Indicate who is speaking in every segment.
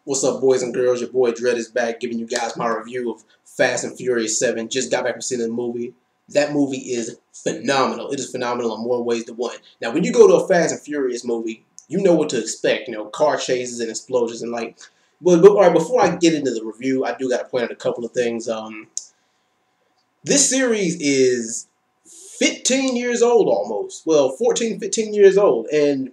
Speaker 1: What's up, boys and girls? Your boy Dread is back, giving you guys my review of Fast and Furious 7. Just got back from seeing the movie. That movie is phenomenal. It is phenomenal in more ways than one. Now, when you go to a Fast and Furious movie, you know what to expect. You know, car chases and explosions and like. But all right, before I get into the review, I do got to point out a couple of things. This series is 15 years old almost. Well, 14, 15 years old, and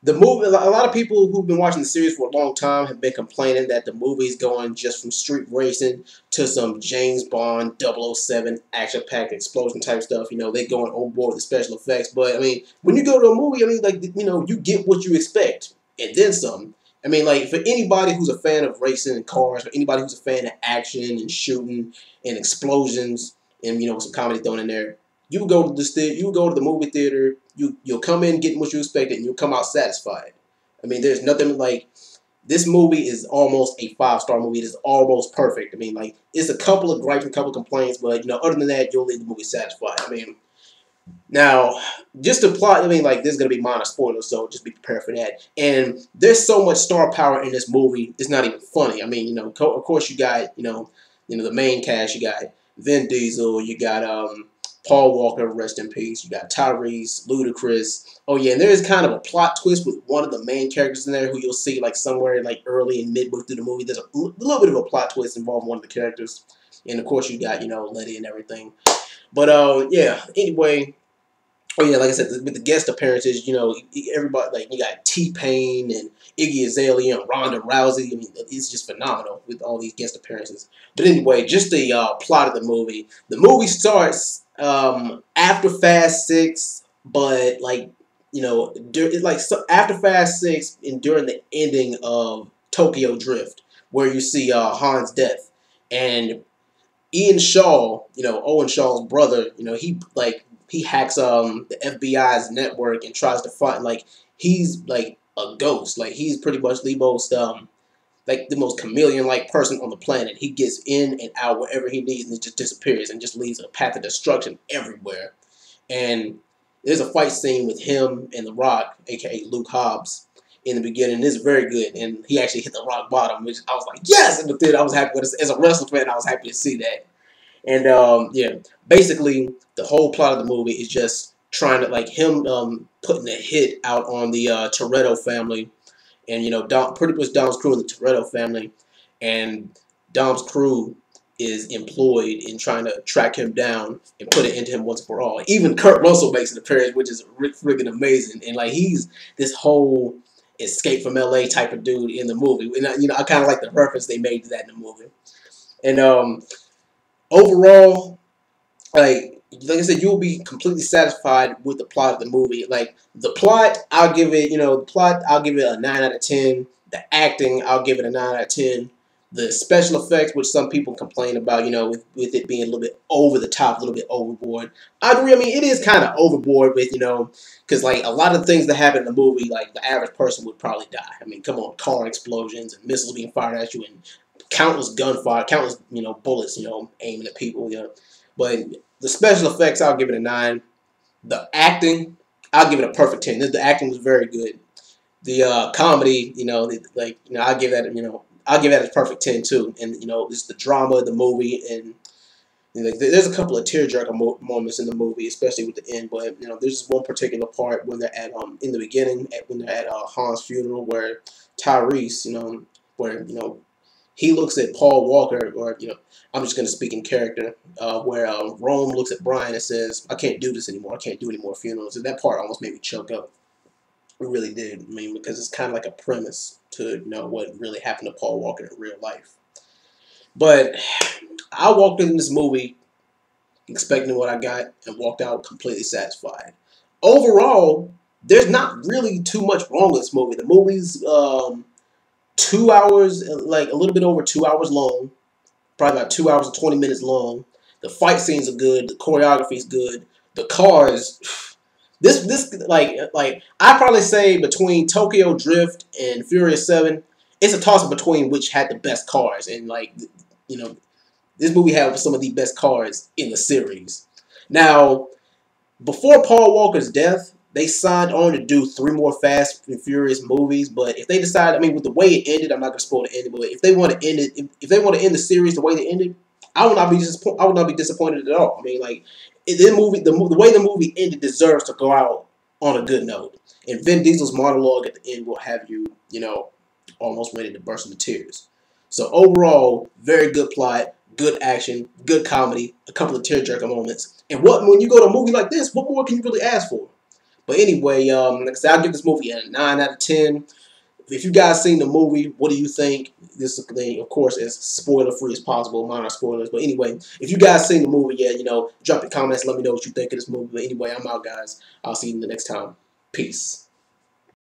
Speaker 1: the movie, a lot of people who've been watching the series for a long time have been complaining that the movie's going just from street racing to some James Bond 007 action-packed explosion type stuff. You know, they're going overboard with the special effects. But, I mean, when you go to a movie, I mean, like, you know, you get what you expect and then some. I mean, like, for anybody who's a fan of racing and cars, for anybody who's a fan of action and shooting and explosions and, you know, some comedy thrown in there, you go to the movie theater. You'll come in getting what you expected, and you'll come out satisfied. I mean, there's nothing like this movie is almost a 5-star movie. It is almost perfect. I mean, like it's a couple of gripes, and a couple of complaints, but you know, other than that, you'll leave the movie satisfied. I mean, now just the plot. I mean, like there's gonna be minor spoilers, so just be prepared for that. And there's so much star power in this movie. It's not even funny. I mean, you know, of course you got you know the main cast. You got Vin Diesel. You got Paul Walker, rest in peace. You got Tyrese, Ludacris. Oh yeah, and there is kind of a plot twist with one of the main characters in there who you'll see like somewhere like early and midway through the movie. There's a little bit of a plot twist involving one of the characters, and of course you got Letty and everything. But yeah. Anyway, oh yeah, like I said, with the guest appearances, you know, everybody like you got T-Pain and Iggy Azalea and Ronda Rousey. I mean, it's just phenomenal with all these guest appearances. But anyway, just the plot of the movie. The movie starts after Fast 6, but like after Fast 6 and during the ending of Tokyo Drift, where you see Han's death and Ian Shaw, Owen Shaw's brother, he hacks the FBI's network and tries to find he's like a ghost, like he's pretty much the most chameleon-like person on the planet. He gets in and out wherever he needs, and it just disappears and just leaves a path of destruction everywhere. And there's a fight scene with him and The Rock, aka Luke Hobbs, in the beginning. It's very good, and he actually hit the rock bottom, which I was like, yes! In the theater, I was happy with it. As a wrestling fan, I was happy to see that. And yeah, basically, the whole plot of the movie is just trying to him putting a hit out on the Toretto family. And, pretty much Dom's crew and the Toretto family. And Dom's crew is employed in trying to track him down and put it into him once for all. Even Kurt Russell makes an appearance, which is friggin' amazing. And, he's this whole escape from L.A. type of dude in the movie. And, I kind of like the reference they made to that in the movie. And overall, like I said, you will be completely satisfied with the plot of the movie. Like the plot, I'll give it, I'll give it a 9 out of 10. The acting, I'll give it a 9 out of 10. The special effects, which some people complain about, with it being a little bit over the top, a little bit overboard. I agree. I mean, it is kind of overboard with, because a lot of the things that happen in the movie, the average person would probably die. I mean, come on, car explosions and missiles being fired at you and countless gunfire, countless, bullets, aiming at people, But the special effects, I'll give it a 9. The acting, I'll give it a perfect 10. The acting was very good. The comedy, I'll give that, I'll give that a perfect 10 too. And just the drama of the movie, and there's a couple of tearjerker moments in the movie, especially with the end. But there's just one particular part when they're at in the beginning, when they're at Han's funeral, where Tyrese, where he looks at Paul Walker, or I'm just gonna speak in character, where Rome looks at Brian and says, "I can't do this anymore. I can't do any more funerals." And that part almost made me choke up. It really did. I mean, because it's kind of like a premise to what really happened to Paul Walker in real life. But I walked in this movie expecting what I got and walked out completely satisfied. Overall, there's not really too much wrong with this movie. The movie's 2 hours, a little bit over 2 hours long, probably about 2 hours and 20 minutes long. The fight scenes are good. The choreography is good. The cars. I probably say between Tokyo Drift and Furious 7, it's a toss-up between which had the best cars. And, this movie had some of the best cars in the series. Now, before Paul Walker's death, they signed on to do 3 more Fast and Furious movies, but if they decide, I mean, with the way it ended, I'm not gonna spoil the ending, but if they want to end it, if they want to end the series the way they ended, I would not be disappointed at all. I mean, like the movie, the way the movie ended deserves to go out on a good note. And Vin Diesel's monologue at the end will have you, you know, almost ready to burst into tears. So overall, very good plot, good action, good comedy, a couple of tearjerker moments. And when you go to a movie like this, what more can you really ask for? But anyway, like I said, I'll give this movie a 9 out of 10. If you guys seen the movie, what do you think? This thing, of course, as spoiler free as possible. Mine are spoilers. But anyway, if you guys seen the movie yet, you know, drop your comments. Let me know what you think of this movie. But anyway, I'm out, guys. I'll see you the next time. Peace.